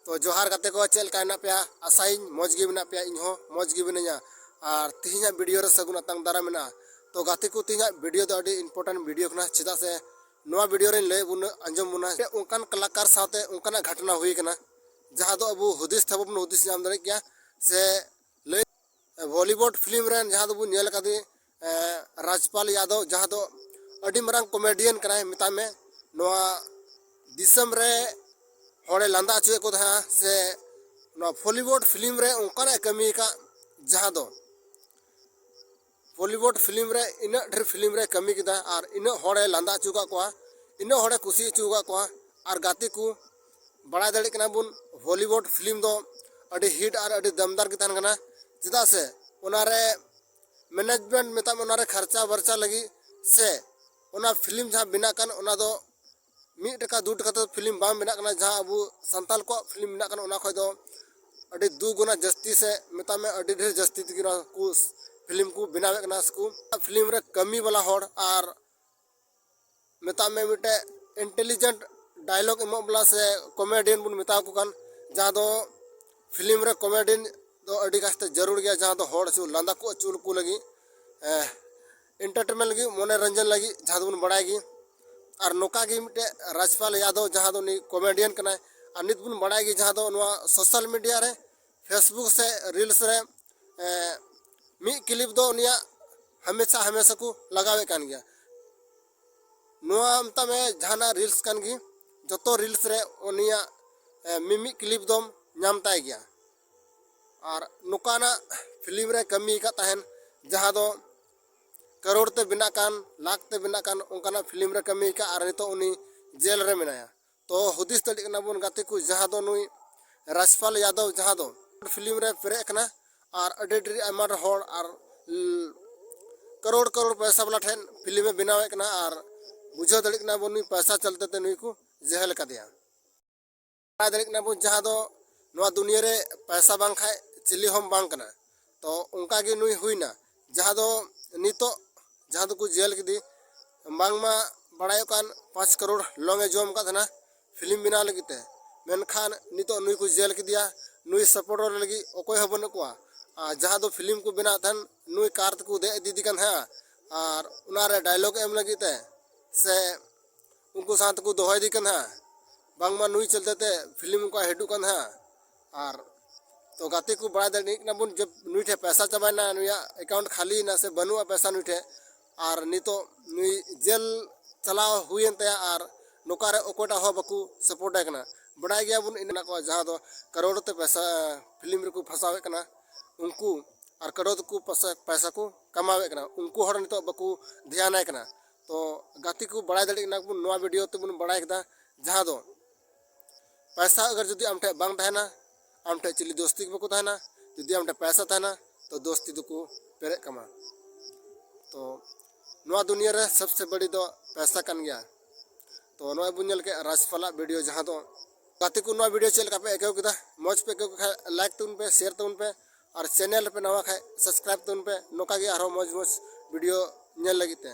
तो जोहार गाते को चल का पे आशाई मौज गे मेना पे इन मौज गे मिनाया और तिहिना वीडियो रे सगुन अतंग दारा मेना तो गाते को तिहिना वीडियो दो अडी इम्पोर्टेंट वीडियो कना चिदा से नोआ वीडियो रे ले बुन अंजम बुना उनकान कलाकार साथे उनकाना घटना हुई कना जहां दो अब हुदिस थबन हुदिस नाम दरे क्या से ले बॉलीवुड फिल्म रे जहां दो बुन नेल कदी राजपाल यादव जहां दो अडी मरांग कॉमेडियन कना मिता में नोआ दिसम रे होड़े लांदा चुए को था से ना बॉलीवुड फिल्म रे उनकाना कमी का जहां दो बॉलीवुड फिल्म रे इन ढेर फिल्म रे कमी किदा और इन होड़े लांदा चुका को इन होड़े खुशी चुका को और गाती को बड़ा दड़ी कना बुन बॉलीवुड फिल्म दो अडी हिट और अडी दमदार की तहन कना चिदा से उनारे मैनेजमेंट मेता उनारे खर्चा वर्चा लगी से उना फिल्म जहां बिना कन उना दो 1 टका 2 टका तो फिल्म बाम बिना कना जहां अबू संताल को फिल्म बिना कना उना खय दो अडी 2 गुना जस्ती से मेता में अडी ढेर जस्ती तिगिरा को फिल्म को बनावे कना स्कू फिल्म रे कमी वाला होड़ और मेता में मिटे इंटेलिजेंट डायलॉग एमो वाला से कॉमेडियन बुन मेता को कन जहां दो फिल्म रे कॉमेडियन दो अडी कास्ते जरूर गया जहां दो होड़ चु लांदा को चुल को लगी एंटरटेनमेंट लगी मनोरंजन लगी जहां बुन बड़ाएगी और नोका गी मिटे राजपाल यादव जहां दो नि कॉमेडियन कना और नित बुन बड़ाएगी जहां दो नोआ सोशल मीडिया रे फेसबुक से रील्स रे मी क्लिप दो उनिया हमेशा हमेशा को लगावे कान गया नोआ मता में जहाना रील्स कान गी जतो रील्स रे उनिया मिमी क्लिप दोम नामताय गया और नुकाना फिल्म रे कमी का तहन जहां दो करोड़ ते बिना कान लाख ते बिना कान उनकाना फिल्म रे कमी का और नितो उनी जेल रे मिनाया तो हुदिस तड़ी कना बुन गाते को जहां दो नुई राजपाल यादव जहां दो फिल्म रे पेरे कना और अडेडरी अमर होड़ और करोड़ करोड़ पैसा वाला ठेन फिल्म में बनावे कना और बुझो दड़ी कना बुन पैसा चलते ते नुई को जेहल का दिया दड़ी कना बुन जहां दो नोआ दुनिया रे पैसा बांग खाए चिल्ली होम बांग कना तो उनका गे नुई हुईना जहां दो नितो जहां दो को जेल की बांगमा बड़ायो कान 5 करोड़ लोंगे जोम का था फिल्म बना लगते मेनखान नितो नुई को जेल की दिया नुई सपोर्टर लगी ओकोय हबन को जहां दो फिल्म को बना थन नुई कार को दे दीदी कन है और उनारे डायलॉग एम लगते से उनको साथ को दोहय दी कन है बांगमा नुई चलते ते फिल्म को हेडू कन है और तो गाते को बड़ा दे ना बुन जब नुई ठे पैसा चबाना नुया अकाउंट खाली ना से बनुआ पैसा नुई ठे और नितो नुई जेल चलाव हुईन ते और नोकारे ओकोटा हो बकू सपोर्ट कना बड़ा गया बुन इना को जहां दो करोड़ ते पैसा फिल्म रे को फसावे कना उनको और करोड़ को पैसा को कमावे कना उनको हर नितो बकू ध्यान आए कना तो गाती को बड़ा दड़ी ना बुन नोआ वीडियो ते बुन बड़ा कदा जहां दो पैसा अगर जदी आमठे बांग थाना आमठे चिली दोस्ती को थाना जदी आमठे पैसा थाना तो दोस्ती दो को पेरे कमा तो नोआ दुनिया रे सबसे बड़ी दो पैसा कन गया तो नोआ बुनल के राजपाला वीडियो जहां दो गाती को नोआ वीडियो चल का पे एकौ किदा मौज पे एकौ खा लाइक तुन पे शेयर तुन पे और चैनल पे नवा खाए सब्सक्राइब तुन पे नोका गे आरो मौज मौज वीडियो नेल लगिते